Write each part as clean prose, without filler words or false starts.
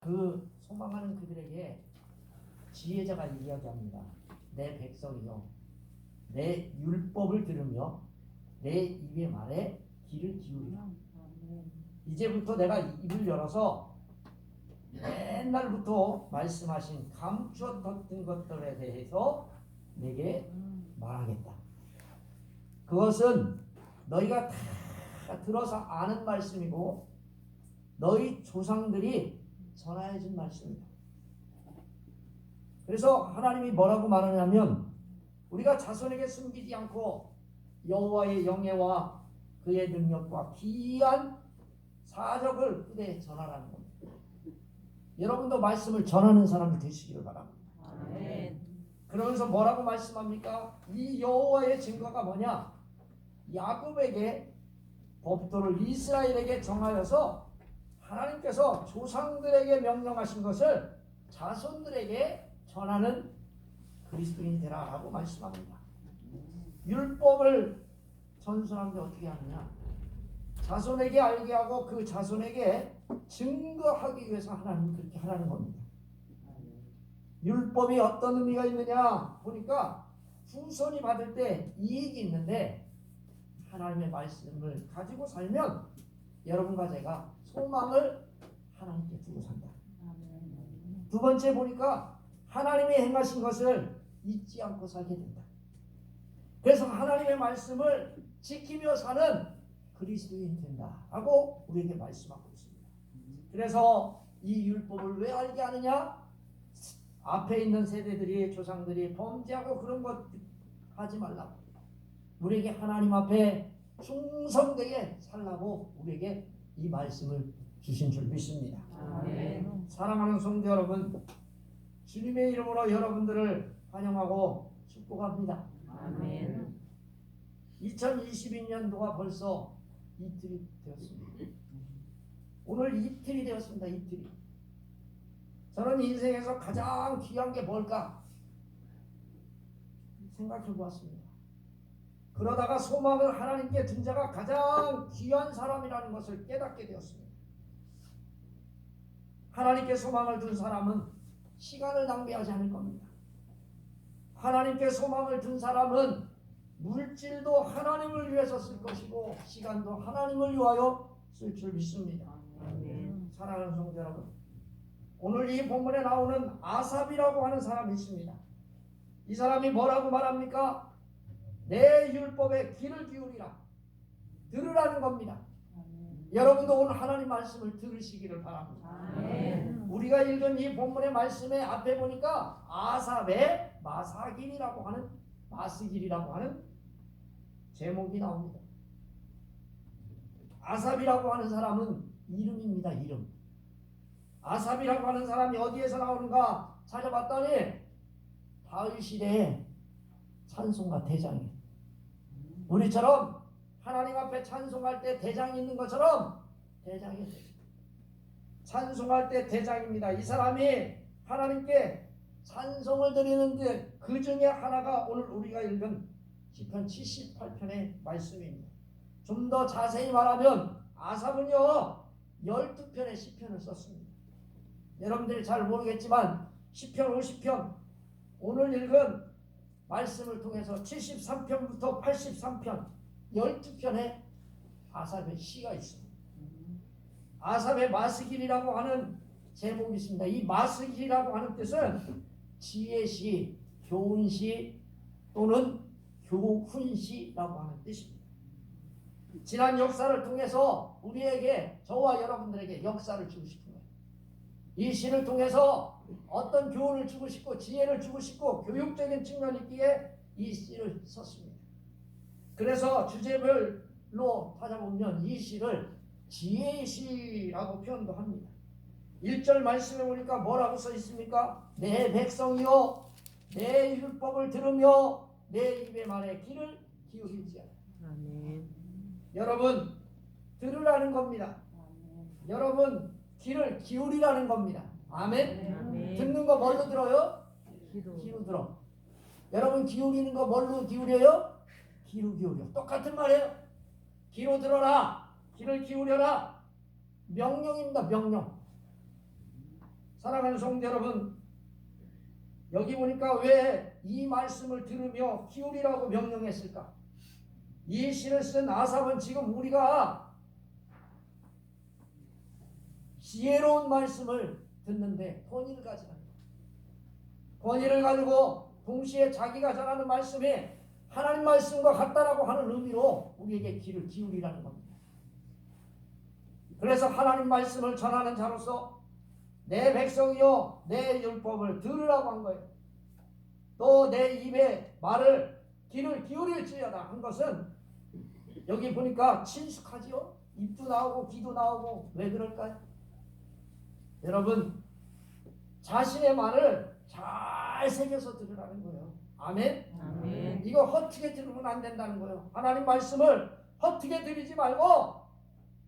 그 소망하는 그들에게 지혜자가 이야기합니다. 내 백성이여, 내 율법을 들으며 내 입의 말에 귀를 기울이라. 이제부터 내가 입을 열어서 옛날부터 말씀하신 감추었던 것들에 대해서 내게 말하겠다. 그것은 너희가 다 들어서 아는 말씀이고 너희 조상들이 전하여 준 말씀이다. 그래서 하나님이 뭐라고 말하냐면 우리가 자손에게 숨기지 않고 여호와의 영예와 그의 능력과 귀한 사적을 그대에 전하라는 겁니다. 여러분도 말씀을 전하는 사람이 되시기를 바랍니다. 아멘. 그러면서 뭐라고 말씀합니까? 이 여호와의 증거가 뭐냐? 야곱에게 법도를 이스라엘에게 정하여서 하나님께서 조상들에게 명령하신 것을 자손들에게 전하는 그리스도인이 되라라고 말씀합니다. 율법을 전수하는데 어떻게 하느냐? 자손에게 알게 하고 그 자손에게 증거하기 위해서 하나님이 그렇게 하라는 겁니다. 율법이 어떤 의미가 있느냐 보니까 후손이 받을 때 이익이 있는데 하나님의 말씀을 가지고 살면 여러분과 제가 소망을 하나님께 두고 산다. 두 번째 보니까 하나님이 행하신 것을 잊지 않고 살게 된다. 그래서 하나님의 말씀을 지키며 사는 그리스도인이 된다 하고 우리에게 말씀하고 있습니다. 그래서 이 율법을 왜 알게 하느냐? 앞에 있는 세대들이 조상들이 범죄하고 그런 것 하지 말라고 우리에게 하나님 앞에 충성되게 살라고 우리에게 이 말씀을 주신 줄 믿습니다. 아멘. 사랑하는 성도 여러분, 주님의 이름으로 여러분들을 환영하고 축복합니다. 아멘. 2022년도가 벌써 이틀이 되었습니다. 오늘 이틀이 되었습니다. 이틀이. 저는 인생에서 가장 귀한 게 뭘까 생각해 보았습니다. 그러다가 소망을 하나님께 둔 자가 가장 귀한 사람이라는 것을 깨닫게 되었습니다. 하나님께 소망을 둔 사람은 시간을 낭비하지 않을 겁니다. 하나님께 소망을 둔 사람은 물질도 하나님을 위해서 쓸 것이고 시간도 하나님을 위하여 쓸 줄 믿습니다. 아멘. 사랑하는 성도 여러분, 오늘 이 본문에 나오는 아삽이라고 하는 사람이 있습니다. 이 사람이 뭐라고 말합니까? 내 율법에 귀를 기울이라. 들으라는 겁니다. 여러분도 오늘 하나님 말씀을 들으시기를 바랍니다. 아멘. 우리가 읽은 이 본문의 말씀에 앞에 보니까 아삽의 마스길이라고 하는 제목이 나옵니다. 아삽이라고 하는 사람은 이름입니다. 이름. 아삽이라고 하는 사람이 어디에서 나오는가 찾아봤더니 다윗 시대의 찬송가 대장이에요. 우리처럼 하나님 앞에 찬송할 때 대장이 있는 것처럼 대장이 있어요. 찬송할 때 대장입니다. 이 사람이 하나님께 찬송을 드리는데 그 중에 하나가 오늘 우리가 읽은 시편 78편의 말씀입니다. 좀 더 자세히 말하면 아삽은요 12편의 시편을 썼습니다. 여러분들이 잘 모르겠지만 시편 50편 오늘 읽은 말씀을 통해서 73편부터 83편 12편의 아삽의 시가 있습니다. 아삽의 마스길이라고 하는 제목이 있습니다. 이 마스길이라고 하는 뜻은 지혜시, 교훈시 또는 교훈시라고 하는 뜻입니다. 지난 역사를 통해서 우리에게 저와 여러분들에게 역사를 주고 싶은 거예요. 이 시를 통해서 어떤 교훈을 주고 싶고 지혜를 주고 싶고 교육적인 측면이 있기에 이 시를 썼습니다. 그래서 주제별로 찾아보면 이 시를 지혜의 시라고 표현도 합니다. 1절 말씀에 보니까 뭐라고 써 있습니까? 내 백성이여 내 율법을 들으며 내 입의 말에 귀를 기울이지어라. 아멘. 여러분 들으라는 겁니다. 여러분 귀를 기울이라는 겁니다. 아멘. 아멘. 듣는 거 뭘로 들어요? 귀로 들어. 여러분 기울이는 거 뭘로 기울여요? 귀로 기울여. 똑같은 말이에요. 귀로 들어라. 귀를 기울여라. 명령입니다. 명령. 사랑하는 성도 여러분, 여기 보니까 왜 이 말씀을 들으며 기울이라고 명령했을까? 이 시를 쓴 아삽은 지금 우리가 지혜로운 말씀을 듣는데 권위를 가지는 거예요. 권위를 가지고 동시에 자기가 전하는 말씀이 하나님 말씀과 같다라고 하는 의미로 우리에게 귀를 기울이라는 겁니다. 그래서 하나님 말씀을 전하는 자로서 내 백성이여 내 율법을 들으라고 한 거예요. 또 내 입에 말을 귀를 기울일지어다 한 것은 여기 보니까 친숙하지요. 입도 나오고 귀도 나오고. 왜 그럴까요? 여러분, 자신의 말을 잘 새겨서 들으라는 거예요. 아멘? 아멘. 이거 헛되게 들으면 안 된다는 거예요. 하나님 말씀을 헛되게 들이지 말고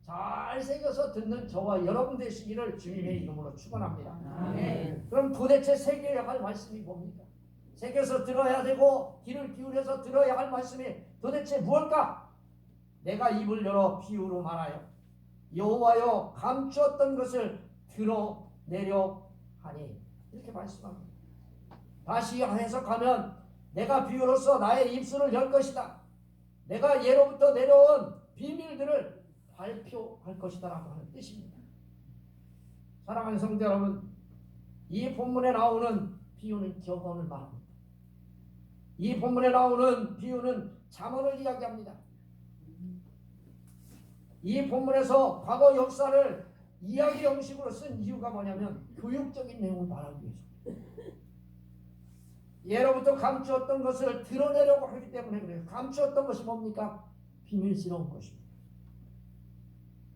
잘 새겨서 듣는 저와 여러분 되시기를 주님의 이름으로 축원합니다. 아멘. 그럼 도대체 새겨야 할 말씀이 뭡니까? 새겨서 들어야 되고 귀를 기울여서 들어야 할 말씀이 도대체 무엇일까? 내가 입을 열어 비유로 말하여 여호와여 감추었던 것을 드러내려 하니, 이렇게 말씀합니다. 다시 해석하면 내가 비유로서 나의 입술을 열 것이다. 내가 예로부터 내려온 비밀들을 발표할 것이다 라고 하는 뜻입니다. 사랑하는 성도 여러분, 이 본문에 나오는 비유는 격언을 말합니다. 이 본문에 나오는 비유는 잠언을 이야기합니다. 이 본문에서 과거 역사를 이야기 형식으로 쓴 이유가 뭐냐면 교육적인 내용을 말하기 위해서. 예로부터 감추었던 것을 드러내려고 하기 때문에 그래요. 감추었던 것이 뭡니까? 비밀스러운 것입니다.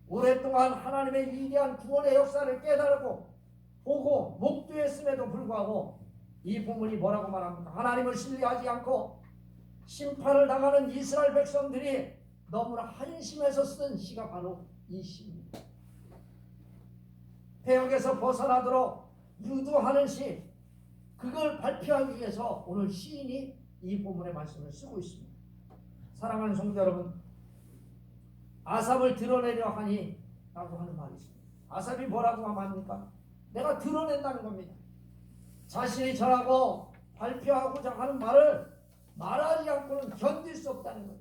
오랫동안 하나님의 위대한 구원의 역사를 깨달고 보고 목도했음에도 불구하고 이 본문이 뭐라고 말합니까? 하나님을 신뢰하지 않고 심판을 당하는 이스라엘 백성들이 너무나 한심해서 쓴 시가 바로 이 시입니다. 폐역에서 벗어나도록 유도하는 시, 그걸 발표하기 위해서 오늘 시인이 이 본문의 말씀을 쓰고 있습니다. 사랑하는 성도 여러분, 아삽을 드러내려 하니 라고 하는 말이 있습니다. 아삽이 뭐라고 합니까? 내가 드러낸다는 겁니다. 자신이 전하고 발표하고자 하는 말을 말하지 않고는 견딜 수 없다는 거예요.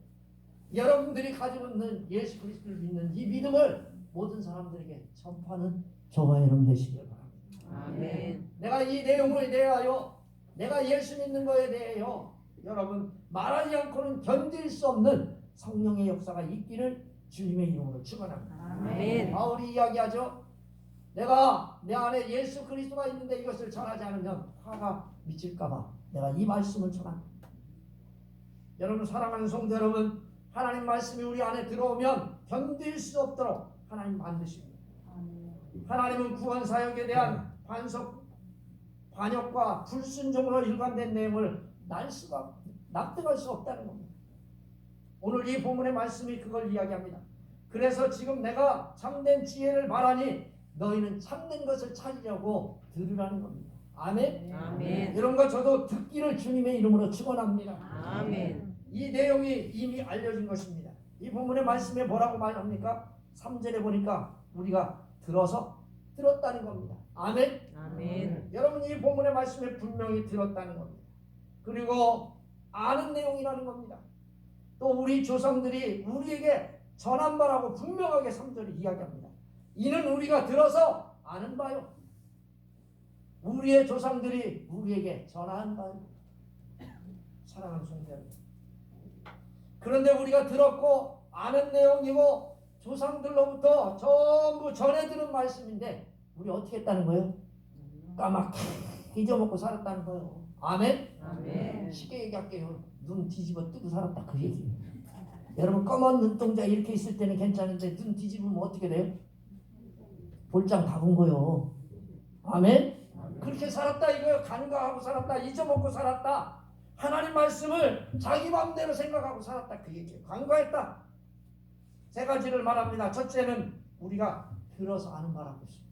여러분들이 가지고 있는 예수 그리스도를 믿는 이 믿음을 모든 사람들에게 전파하는 저와 여러분 되시길 바랍니다. 아멘. 내가 이 내용에 대하여, 내가 예수 믿는 거에 대하여 여러분 말하지 않고는 견딜 수 없는 성령의 역사가 있기를 주님의 이름으로 축원합니다. 아멘. 바울이 이야기하죠. 내가 내 안에 예수 그리스도가 있는데 이것을 전하지 않으면 화가 미칠까봐 내가 이 말씀을 전합니다. 여러분, 사랑하는 성도 여러분, 하나님 말씀이 우리 안에 들어오면 견딜 수 없도록 하나님 만드십니다. 하나님은 구원 사역에 대한 반역과 불순종으로 일관된 내용을 납득할 수 없다는 겁니다. 오늘 이 본문의 말씀이 그걸 이야기합니다. 그래서 지금 내가 참된 지혜를 말하니 너희는 참된 것을 찾으려고 들으라는 겁니다. 아멘. 아멘. 이런 거 저도 듣기를 주님의 이름으로 축원합니다. 아멘. 이 내용이 이미 알려진 것입니다. 이 본문의 말씀에 뭐라고 말합니까? 3절에 보니까 우리가 들어서 들었다는 겁니다. 아멘. 아멘. 여러분, 이 본문의 말씀에 분명히 들었다는 겁니다. 그리고 아는 내용이라는 겁니다. 또 우리 조상들이 우리에게 전한 바라고 분명하게 3절이 이야기합니다. 이는 우리가 들어서 아는 바요. 우리의 조상들이 우리에게 전한 바요. 사랑하는 성도 여러분, 그런데 우리가 들었고 아는 내용이고 조상들로부터 전부 전해 들은 말씀인데 우리 어떻게 했다는 거예요? 까맣게 잊어먹고 살았다는 거예요. 아멘? 아멘. 쉽게 얘기할게요. 눈 뒤집어 뜨고 살았다, 그 얘기예요. 여러분, 검은 눈동자 이렇게 있을 때는 괜찮은데 눈 뒤집으면 어떻게 돼요? 볼장 박은 거요. 아멘? 그렇게 살았다 이거요. 간과하고 살았다, 잊어먹고 살았다, 하나님 말씀을 자기 마음대로 생각하고 살았다, 그 얘기예요. 간과했다. 세 가지를 말합니다. 첫째는 우리가 들어서 아는 바라고 있습니다.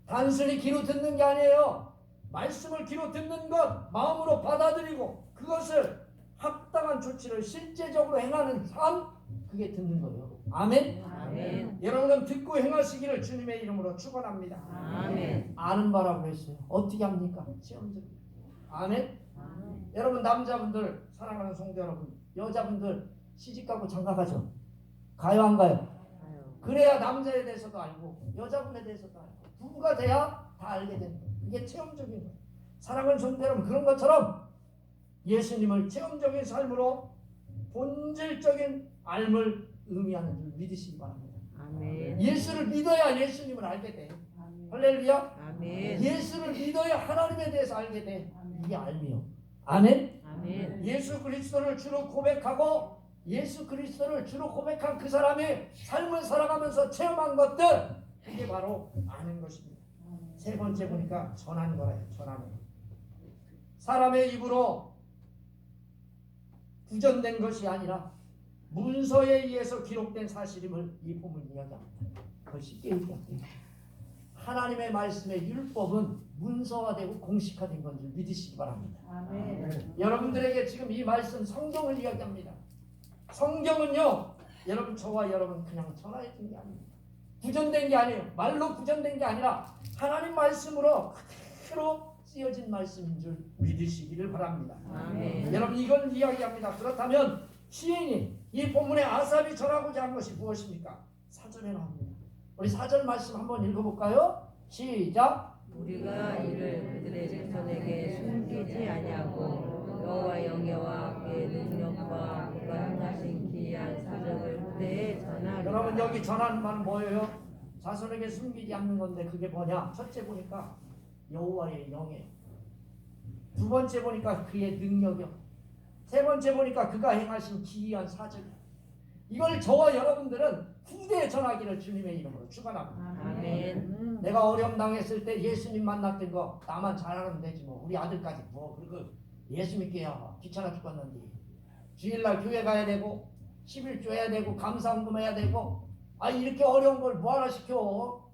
단순히 귀로 듣는 게 아니에요. 말씀을 귀로 듣는 것, 마음으로 받아들이고 그것을 합당한 조치를 실제적으로 행하는 삶, 그게 듣는 거예요. 아멘? 아멘. 여러분은 듣고 행하시기를 주님의 이름으로 축원합니다. 아멘. 아는 바라고 했어요. 어떻게 합니까? 체험적으로. 아멘. 여러분 남자분들 사랑하는 성도 여러분, 여자분들 시집가고 장가가죠. 가요 안 가요? 그래야 남자에 대해서도 알고 여자분에 대해서도 알고 부부가 돼야 다 알게 되는 거예요. 이게 체험적인 거예요. 사랑하는 성도 여러분, 그런 것처럼 예수님을 체험적인 삶으로 본질적인 알을 의미하는 줄 믿으시기 바랍니다. 아멘. 예수를 믿어야 예수님을 알게 돼. 할렐루야. 아멘. 예수를 믿어야 하나님에 대해서 알게 돼. 이게 알미요. 아멘. 아멘. 예수 그리스도를 주로 고백하고 예수 그리스도를 주로 고백한 그 사람이 삶을 살아가면서 체험한 것들, 그게 바로 아는 것입니다. 세 번째 보니까 전한 거예요. 전하는 거. 사람의 입으로 구전된 것이 아니라 문서에 의해서 기록된 사실임을 이 본문이 이야기합니다. 더 쉽게 얘기할게요. 하나님의 말씀의 율법은 문서화되고 공식화된 건 줄 믿으시기 바랍니다. 아멘. 여러분들에게 지금 이 말씀 성경을 이야기합니다. 성경은요, 여러분 저와 여러분 그냥 전화해준 게 아닙니다. 구전된 게 아니에요. 말로 구전된 게 아니라 하나님 말씀으로 그대로 쓰여진 말씀인 줄 믿으시기를 바랍니다. 아멘. 여러분 이걸 이야기합니다. 그렇다면 시인이 이 본문에 아삽이 전하고자 한 것이 무엇입니까? 사절에 나옵니다. 우리 사절 말씀 한번 읽어볼까요? 시작. 우리가 이를 그들의 자손에게 숨기지 아니하고 여호와 영예와 그의 능력과 그가 행하신 기이한 사적을 그대에 전하리라. 여러분 여기 전하는 말은 뭐예요? 자손에게 숨기지 않는 건데 그게 뭐냐? 첫째 보니까 여호와의 영예, 두 번째 보니까 그의 능력이요, 세 번째 보니까 그가 행하신 기이한 사적. 이걸 저와 여러분들은 후대에 전하기를 주님의 이름으로 축원합니다. 아멘. 내가 어려움 당했을 때 예수님 만났던 거 나만 잘하면 되지 뭐. 우리 아들까지 뭐 그리고 예수 믿게요. 귀찮아 죽겠는데 주일날 교회 가야 되고 11조 해야 되고 감사헌금 해야 되고 이렇게 어려운 걸 뭐하나 시켜.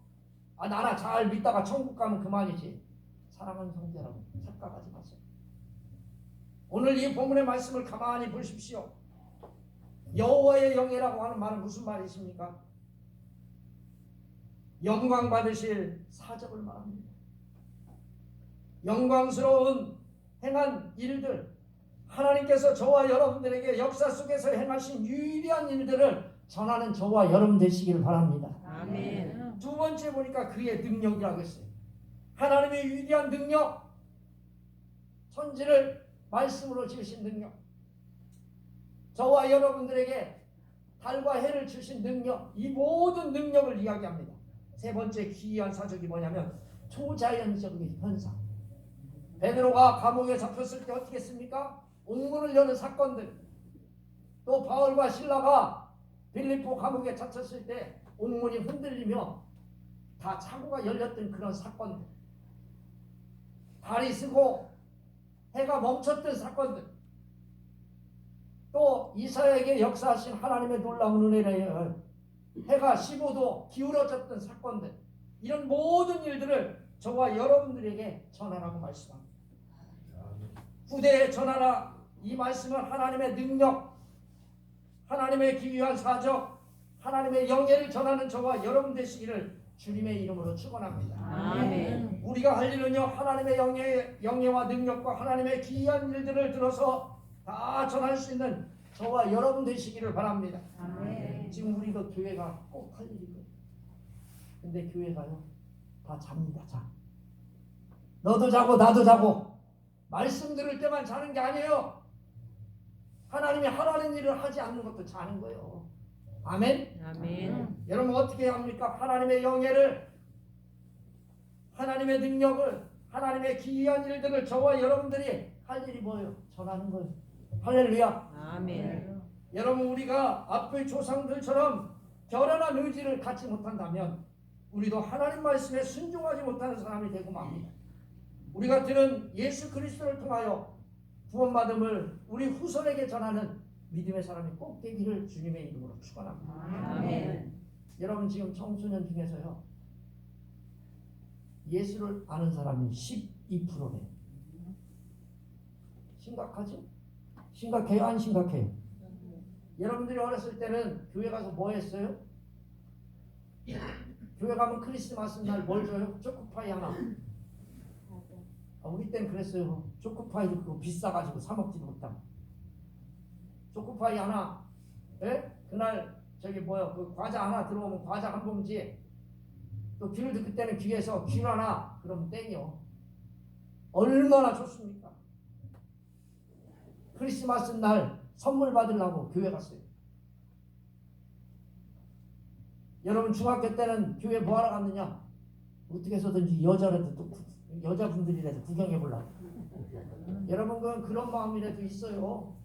나나 잘 믿다가 천국 가면 그만이지. 사랑하는 성도 여러분, 착각하지 마세요. 오늘 이 본문의 말씀을 가만히 보십시오. 여호와의 영예라고 하는 말은 무슨 말이십니까? 영광 받으실 사적을 말합니다. 영광스러운 행한 일들, 하나님께서 저와 여러분들에게 역사 속에서 행하신 유일한 일들을 전하는 저와 여러분 되시기를 바랍니다. 아멘. 두 번째 보니까 그의 능력이라고 했어요. 하나님의 위대한 능력, 천지를 말씀으로 지으신 능력, 저와 여러분들에게 달과 해를 주신 능력, 이 모든 능력을 이야기합니다. 세 번째 기이한 사적이 뭐냐면 초자연적인 현상. 베드로가 감옥에 잡혔을 때 어떻게 했습니까? 옥문을 여는 사건들, 또 바울과 실라가 빌립보 감옥에 갇혔을 때 옥문이 흔들리며 다 창고가 열렸던 그런 사건들, 달이 쓰고 해가 멈췄던 사건들, 또 이사야에게 역사하신 하나님의 놀라운 은혜를 해가 15도 기울어졌던 사건들, 이런 모든 일들을 저와 여러분들에게 전하라고 말씀합니다. 후대에 전하라. 이 말씀은 하나님의 능력, 하나님의 기이한 사적, 하나님의 영예를 전하는 저와 여러분 되시기를 주님의 이름으로 축원합니다. 아멘. 우리가 할 일은요, 하나님의 영예와 능력과 하나님의 기이한 일들을 들어서 다 전할 수 있는 저와 여러분 되시기를 바랍니다. 아멘. 지금 우리도 교회가 꼭 할 일이거든요. 근데 교회가요, 다 잡니다. 자, 너도 자고 나도 자고 말씀 들을 때만 자는 게 아니에요. 하나님이 하라는 일을 하지 않는 것도 자는 거예요. 아멘. 아멘. 여러분 어떻게 합니까? 하나님의 영예를, 하나님의 능력을, 하나님의 기이한 일들을 저와 여러분들이 할 일이 뭐예요? 전하는 거예요. 할렐루야. 아멘. 여러분 우리가 앞의 조상들처럼 결연한 의지를 갖지 못한다면 우리도 하나님 말씀에 순종하지 못하는 사람이 되고 맙니다. 우리가 들은 예수 그리스도를 통하여 구원받음을 우리 후손에게 전하는 믿음의 사람이 꼭 되기를 주님의 이름으로 축원합니다. 아멘. 여러분 지금 청소년 중에서요, 예수를 아는 사람이 12%래요. 심각하죠? 심각해요? 안 심각해요? 여러분들이 어렸을 때는 교회 가서 뭐 했어요? 교회 가면 크리스마스 날 뭘 줘요? 초코파이 하나. 우리 땐 그랬어요. 초코파이도 그거 비싸가지고 사 먹지도 못하고. 초코파이 하나, 예? 그날 저기 뭐야 그 과자 하나 들어오면 과자 한 봉지에 또 귤도 그때는 귀에서 귤 하나 그러면 땡이요. 얼마나 좋습니까? 크리스마스 날 선물 받으려고 교회 갔어요. 여러분 중학교 때는 교회 뭐하러 갔느냐? 어떻게 해서든지 여자분들이라도 구경해 보려고. 여러분 그런 마음이라도 있어요.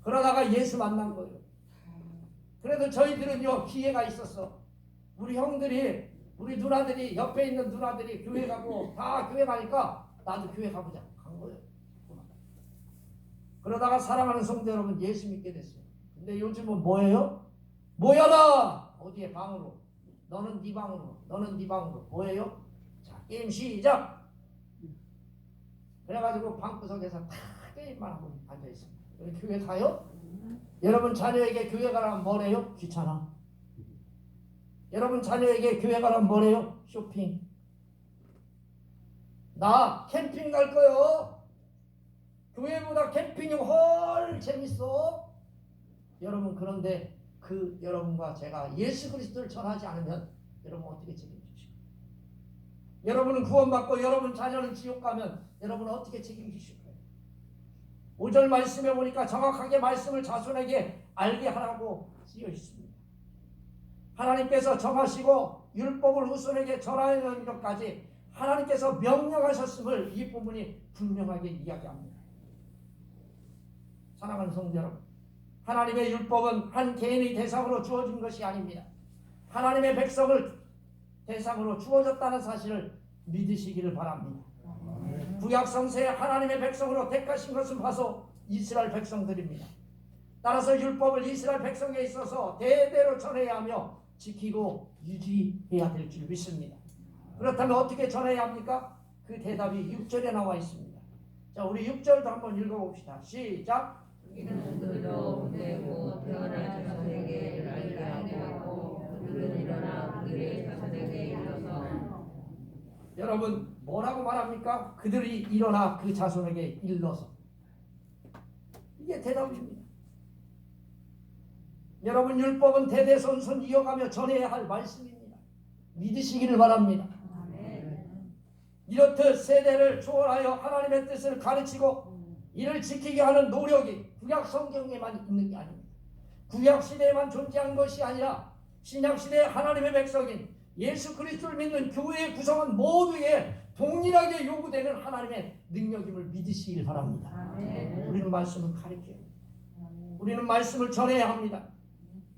그러다가 예수 만난 거예요. 그래도 저희들은요 기회가 있었어. 우리 형들이 우리 누나들이 옆에 있는 누나들이 교회 가고 다 교회 가니까 나도 교회 가보자 간 거예요. 그러다가 사랑하는 성도 여러분 예수 믿게 됐어요. 근데 요즘은 뭐예요? 모여라! 어디에 방으로? 너는 네 방으로, 너는 네 방으로. 뭐예요? 자 게임 시작! 그래가지고 방구석에서 다 게임만 하고 앉아있습니다. 교회 가요? 여러분 자녀에게 교회 가라면 뭐래요? 귀찮아. 여러분 자녀에게 교회 가라면 뭐래요? 쇼핑. 나 캠핑 갈 거요. 교회보다 캠핑이 훨 재밌어. 여러분 그런데 그 여러분과 제가 예수 그리스도를 전하지 않으면 여러분 어떻게 책임지십니까? 여러분은 구원받고 여러분 자녀는 지옥 가면 여러분은 어떻게 책임지실까요? 5절 말씀에 보니까 정확하게 말씀을 자손에게 알게 하라고 쓰여 있습니다. 하나님께서 정하시고 율법을 후손에게 전하는 것까지 하나님께서 명령하셨음을 이 부분이 분명하게 이야기합니다. 사랑하는 성도 여러분, 하나님의 율법은 한 개인의 대상으로 주어진 것이 아닙니다. 하나님의 백성을 대상으로 주어졌다는 사실을 믿으시기를 바랍니다. 구약 성서에 하나님의 백성으로 택하신 것은 바로 이스라엘 백성들입니다. 따라서 율법을 이스라엘 백성에 있어서 대대로 전해야 하며 지키고 유지해야 될 줄 믿습니다. 그렇다면 어떻게 전해야 합니까? 그 대답이 6절에 나와 있습니다. 자, 우리 6절도 한번 읽어봅시다. 시작! 이는 그들로 되고 태어난 자손에게 알게 하고 그들은 일어나 그들의 자손에게 일러서. 여러분 뭐라고 말합니까? 그들이 일어나 그 자손에게 일러서. 이게 대답입니다. 여러분 율법은 대대손손 이어가며 전해야 할 말씀입니다. 믿으시기를 바랍니다. 이렇듯 세대를 초월하여 하나님의 뜻을 가르치고 이를 지키게 하는 노력이 구약 성경에만 있는 게 아닙니다. 구약 시대에만 존재한 것이 아니라 신약 시대의 하나님의 백성인 예수 그리스도를 믿는 교회의 구성원 모두에 동일하게 요구되는 하나님의 능력임을 믿으시길 바랍니다. 우리는 말씀을 가르쳐야 합니다. 우리는 말씀을 전해야 합니다.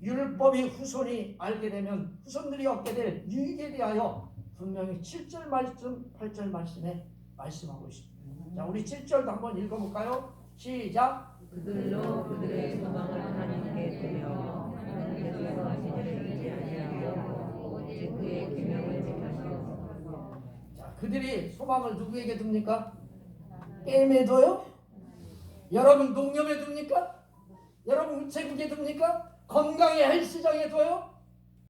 율법이 후손이 알게 되면 후손들이 얻게 될 유익에 대하여 분명히 7절 말씀, 8절 말씀에 말씀하고 있습니다. 자, 우리 7절도 한번 읽어볼까요? 시작! 그들로 그들의 소망을 하나님께 두며 하나님께서 하시는 일을 아니하고 오직 그의 계명을 지키시옵소서. 자, 그들이 소망을 누구에게 둡니까? 게임에 둬요? 여러분 농협에 둡니까? 여러분 우체국에 둡니까? 건강의 헬스장에 둬요?